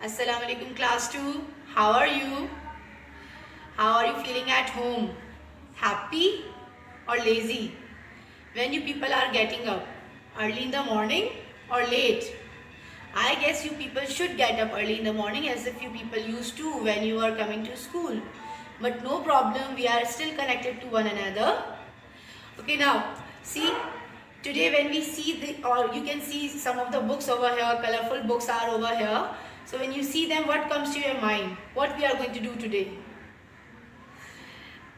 Assalamu alaikum class 2. How are you? How are you feeling at home? Happy or lazy? When you people are getting up? Early in the morning or late? I guess you people should get up early in the morning as if you people used to when you are coming to school. But no problem, we are still connected to one another. Okay, now see, today when we see or you can see some of the books over here, colorful books are over here. So when you see them, what comes to your mind? What we are going to do today?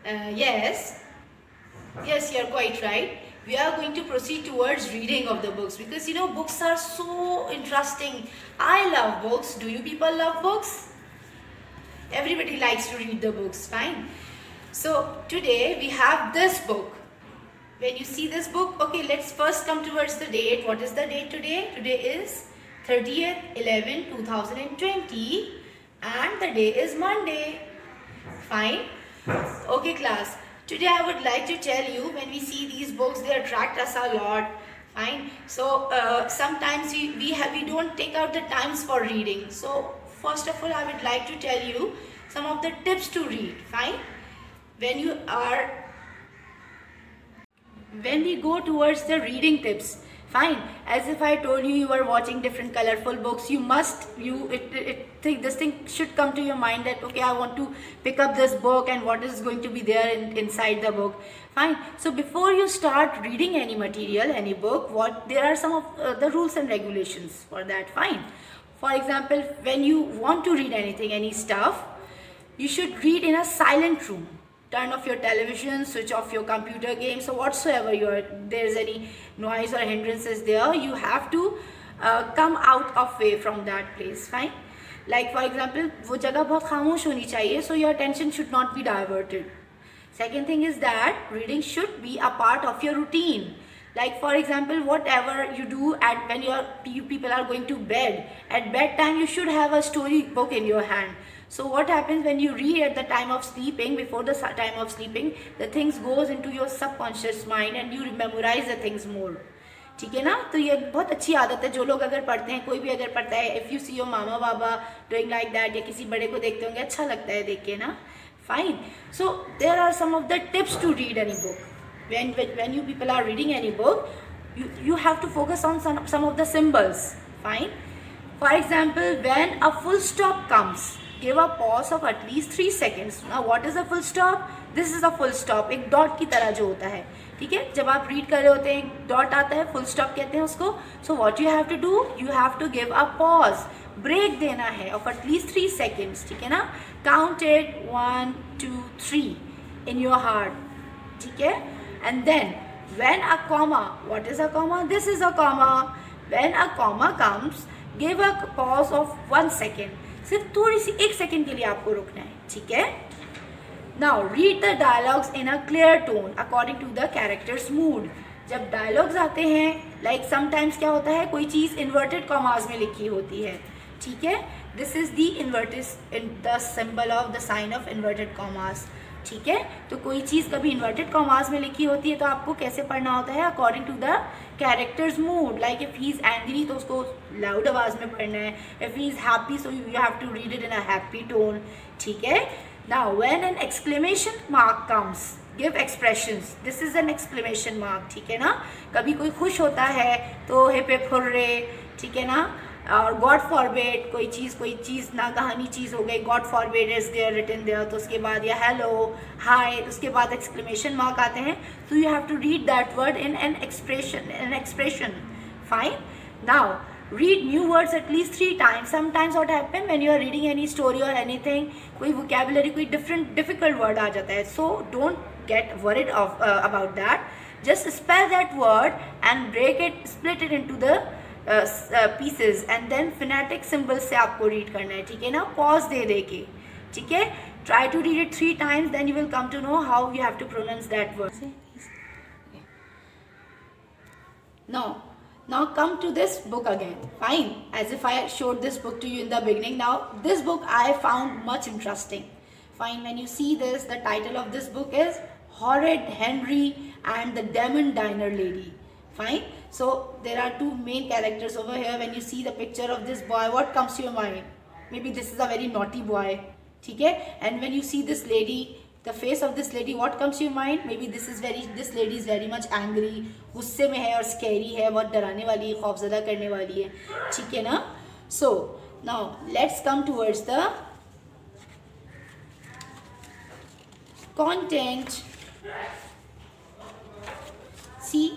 Yes, yes, you are quite right. We are going to proceed towards reading of the books because books are so interesting. I love books. Do you people love books? Everybody likes to read the books, fine. So today we have this book. When you see this book, okay, let's first come towards the date. What is the date today? Today is 30th 11 2020 and the day is Monday. Fine. Okay class, today I would like to tell you, when we see these books, they attract us a lot. Fine. So sometimes we don't take out the times for reading. So first of all, I would like to tell you some of the tips to read. Fine. When we go towards the reading tips, fine, as if I told you, you are watching different colorful books, this thing should come to your mind that okay, I want to pick up this book and what is going to be there inside the book. Fine. So before you start reading any material, any book, there are some of the rules and regulations for that. Fine. For example, when you want to read anything, any stuff, you should read in a silent room. Turn off your television, switch off your computer games, so whatsoever there's any noise or hindrances there, you have to come out of way from that place. Fine. Like for example, वो जगह बहुत खामोश होनी चाहिए, so your attention should not be diverted. Second thing is that reading should be a part of your routine. Like for example, whatever you do when you people are going to bed, at bedtime you should have a story book in your hand. So what happens when you read at the time of sleeping, before the time of sleeping, the things goes into your subconscious mind and you memorize the things more. ठीक है ना? तो ये बहुत अच्छी आदत है. जो लोग अगर पढ़ते हैं, कोई भी अगर पढ़ता है, if you see your mama Baba doing like that, या किसी बड़े को देखते होंगे, अच्छा लगता है देख के ना. Fine. So there are some of the tips to read any book. When you people are reading any book, you have to focus on some of the symbols. Fine. For example, when a full stop comes, give a pause of at least 3 seconds. Now what is a full stop? This is a full stop. एक dot की तरह जो होता है, ठीक है, जब आप रीड कर रहे होते हैं, एक डॉट आता है, फुल स्टॉप कहते हैं उसको. So what you have to do, you have to give a pause, break देना है ऑफ एट लीस्ट 3 seconds. ठीक है ना? Count it 1 2 3 in your heart. ठीक है? And then when a comma, what is a comma? This is a comma. When a comma comes, give a pause of 1 second. सिर्फ थोड़ी सी 1 second के लिए आपको रुकना है. ठीक है? Now read the dialogues in a clear tone according to the character's mood. जब dialogues आते हैं, like sometimes क्या होता है, कोई चीज़ inverted commas में लिखी होती है. ठीक है? This is the symbol of the sign of inverted commas. ठीक है? तो कोई चीज़ कभी इन्वर्टेड कॉमास में लिखी होती है तो आपको कैसे पढ़ना होता है, according to the character's mood. Like if he is angry तो उसको लाउड आवाज़ में पढ़ना है. If he is happy so you have to read it in a happy tone. ठीक है? Now when an exclamation mark comes, give expressions. This is an exclamation mark. ठीक है ना? कभी कोई खुश होता है तो हिप हिप हुर्रे. ठीक है ना? और गॉड फॉरबिड, कोई चीज़ ना कहानी चीज़ हो गई, God forbid is there written there, तो उसके बाद या हेलो हाय, उसके बाद एक्सक्लेमेशन मार्क आते हैं. तो you have to read that word in an expression. Fine. Now read new words at least 3 times. Sometimes what happen when you are reading any story or anything, कोई vocabulary, कोई difficult word आ जाता है. So don't get worried about that. Just spell that word and split it into the pieces and then phonetic symbols से आपको read करना है. ठीक है ना? Pause दे के. ठीक है? Try to read it 3 times, then you will come to know how you have to pronounce that word. Now come to this book again. Fine. As if I showed this book to you in the beginning. Now this book I found much interesting. Fine. When you see this, the title of this book is Horrid Henry and the Demon Diner Lady. Fine. So there are 2 main characters over here. When you see the picture of this boy, what comes to your mind? maybe this is a very naughty boy, ठीक है. And when you see this lady, the face of this lady, what comes to your mind? Maybe this lady is very much angry, गुस्से में है और scary है, बहुत डराने वाली है, खौफजदा करने वाली है, ठीक है ना. So now let's come towards the content. See,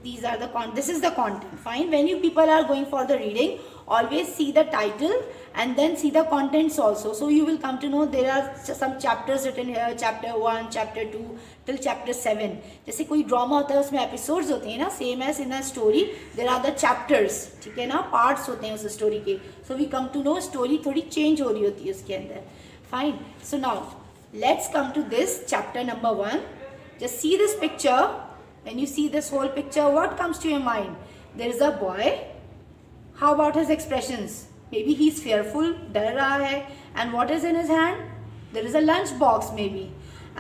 this is the content. Fine. When you people are going for the reading, always see the title and then see the contents also. So you will come to know there are some chapters written here, chapter 1, chapter 2 till chapter 7. जैसे कोई drama होता है उसमें episodes होते हैं ना, same as in a story there are the chapters, ठीक है ना, पार्ट्स होते हैं उस स्टोरी के. So we come to know story थोड़ी चेंज हो रही होती है उसके अंदर. Fine. So now let's come to this chapter number 1. Just see this picture. When you see this whole picture, what comes to your mind? There is a boy. How about his expressions? Maybe he's fearful, डर रहा है. And what is in his hand? There is a lunch box maybe.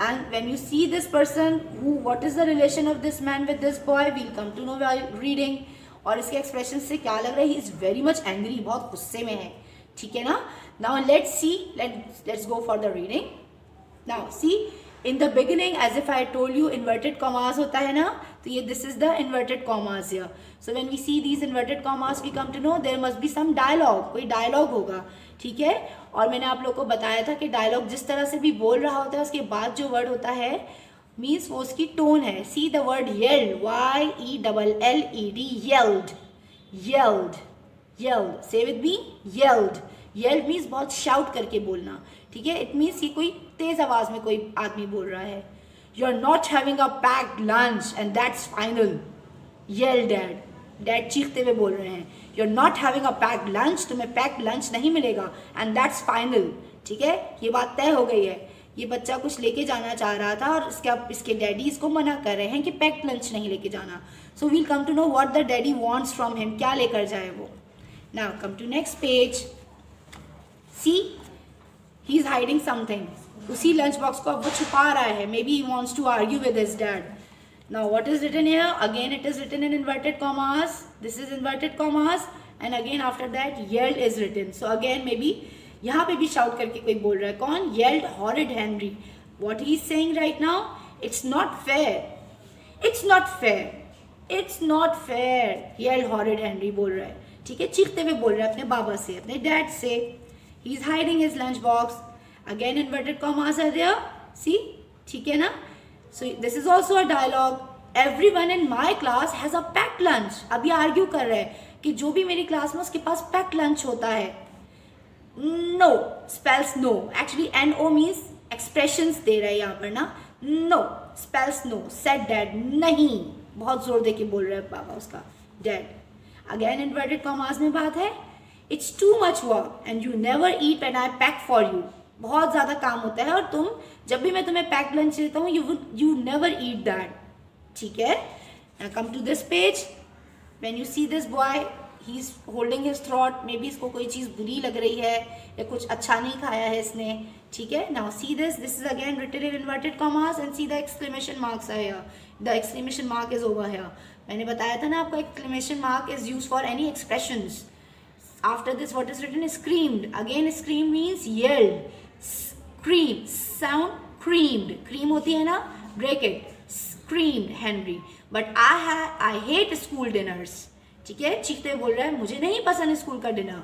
And when you see this person, what is the relation of this man with this boy? We'll come to know while reading. और इसके expressions से क्या लग रहा है? He is very much angry, बहुत गुस्से में है, ठीक है ना. Now let's see. Let's go for the reading. Now see. In the beginning, as if I told you, inverted commas होता है ना, तो ये this is the inverted commas here. So when we see these inverted commas, we come to know there must be some dialogue. कोई dialogue होगा, ठीक है. और मैंने आप लोगों को बताया था कि dialogue जिस तरह से भी बोल रहा होता है उसके बाद जो word होता है means वो उसकी tone है. See the word yelled, Y-E-L-L-E-D, yelled, yelled, yelled. Say with me, yelled. Yelled means बहुत shout करके बोलना, ठीक है. इट मीन्स ये कोई तेज आवाज में कोई आदमी बोल रहा है. You are not having a packed lunch and that's final. Yell dad. Dad चीखते हुए बोल रहे हैं. You are not having a packed lunch, तुम्हें पैक्ड लंच नहीं मिलेगा. एंड दैट्स फाइनल, ठीक है. ये बात तय हो गई है. ये बच्चा कुछ लेके जाना चाह रहा था और इसके डैडी इसको मना कर रहे हैं कि पैक्ड लंच नहीं लेके जाना. So we'll come to know what the daddy wants from him. क्या लेकर जाए वो. Now come to next page. See, he is hiding something. उसी लंच बॉक्स को अब वो छुपा रहा है. Maybe he wants to argue with his dad. Now what is written here? Again it is written in inverted commas. This is inverted commas and again after that yelled is written. So again maybe यहाँ पे भी shout करके कोई बोल रहा है. कौन? Yelled horrid Henry. What he is saying right now? It's not fair. It's not fair. It's not fair. Yelled horrid Henry बोल रहा है, ठीक है. चीखते हुए बोल रहा है अपने बाबा से, अपने डैड से. He is hiding his lunch box. Again inverted commas are there. See, ठीक है ना. So this is also a dialogue. Everyone in my class has a packed lunch. अब ये argue कर रहे हैं कि जो भी मेरी क्लास में उसके पास packed lunch होता है. No spells no. Actually no means expressions दे रहा है यहाँ पर ना. No spells no. Said dad. नहीं. बहुत जोर दे के बोल रहा है पापा उसका, dad. Again inverted commas में बात है. It's too much work and you never eat when I pack for you. बहुत ज़्यादा काम होता है और तुम जब भी मैं तुम्हें पैक्ड लंच देता हूँ you never eat that, ठीक है. Now come to this page. When you see this boy, he's holding his throat. Maybe इसको कोई चीज़ बुरी लग रही है या कुछ अच्छा नहीं खाया है इसने, ठीक है. Now see this. This is again written in inverted commas and see the exclamation marks are here. The exclamation mark is over here. मैंने बताया था ना आपको exclamation mark is used for any expressions. After this what is written is screamed. Again scream means yelled. Scream, sound creamed. Cream होती है ना, break it. Screamed Henry. But I hate school dinners. ठीक है, चीखते हुए बोल रहा है मुझे नहीं पसंद स्कूल का डिनर.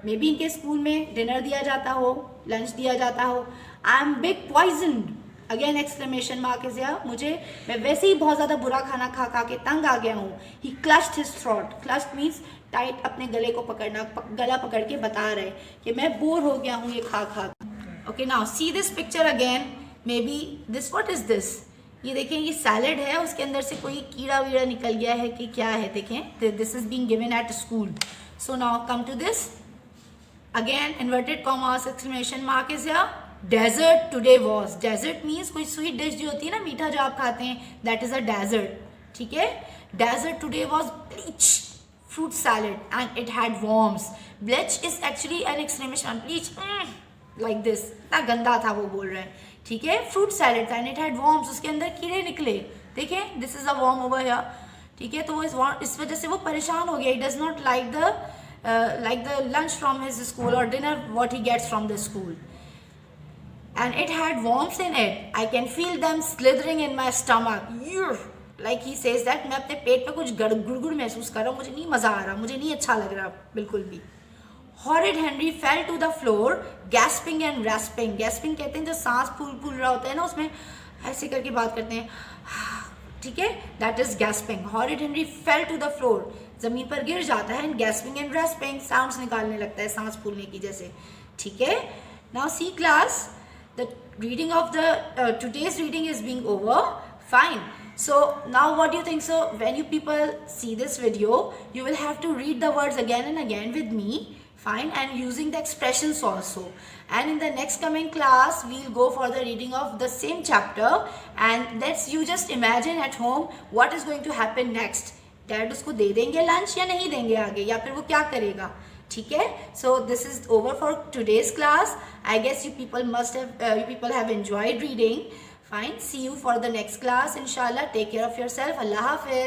मे बी इनके स्कूल में डिनर दिया जाता हो, लंच दिया जाता हो. I am big poisoned. Again exclamation mark is here. मैं वैसे ही बहुत ज़्यादा बुरा खाना खा खा के तंग आ गया हूँ. ही क्लच्ड हिज थ्रोट. क्लच्ड मीन्स टाइट, अपने गले को पकड़ना, गला पकड़ के बता रहे कि मैं बोर हो गया हूँ ये खा खा. Okay, now see this picture again. May be this, what is this. ये देखें, ये सैलड है, उसके अंदर से कोई कीड़ा वीड़ा निकल गया है कि क्या है. देखें, this is being given at school. So now come to this. Again inverted commas, exclamation mark is here. Dessert today was. Dessert means कोई स्वीट डिश जो होती है ना, मीठा जो आप खाते हैं, दैट इज अ डेजर्ट, ठीक है. Dessert today was bleach fruit salad and it had worms. Bleach is actually an exclamation. Bleach, like this. इतना गंदा था वो बोल रहे हैं, ठीक है. fruit salad था and it had worms. उसके अंदर कीड़े निकले. देखें, this is a worm over here, ठीक है. तो वो इस वजह से वो परेशान हो गया. He does not like the like the lunch from his school or dinner what he gets from the school, and it had worms in it. I can feel them slithering in my stomach. Like he says that मैं अपने पेट में कुछ गुड़गुड़ महसूस कर रहा हूँ, मुझे नहीं मज़ा आ रहा, मुझे नहीं अच्छा लग रहा बिल्कुल भी. Horrid Henry fell to the floor, gasping and rasping. Gasping कहते हैं जो सांस फूल रहा होता है ना, उसमें ऐसे करके बात करते हैं, ठीक है, that is gasping. Horrid Henry fell to the floor, जमीन पर गिर जाता है, and gasping and rasping sounds निकालने लगता है सांस फूलने की जैसे, ठीक है. Now see class, the reading of the today's reading is being over. Fine. So now what do you think? So when you people see this video, you will have to read the words again and again with me. Fine, and using the expressions also. And in the next coming class, we'll go for the reading of the same chapter. And let's you just imagine at home what is going to happen next. Dad उसको दे देंगे lunch या नहीं देंगे आगे, या फिर वो क्या करेगा, ठीक है. So this is over for today's class. I guess you people have enjoyed reading. Fine. See you for the next class. Inshallah. Take care of yourself. Allah Hafiz.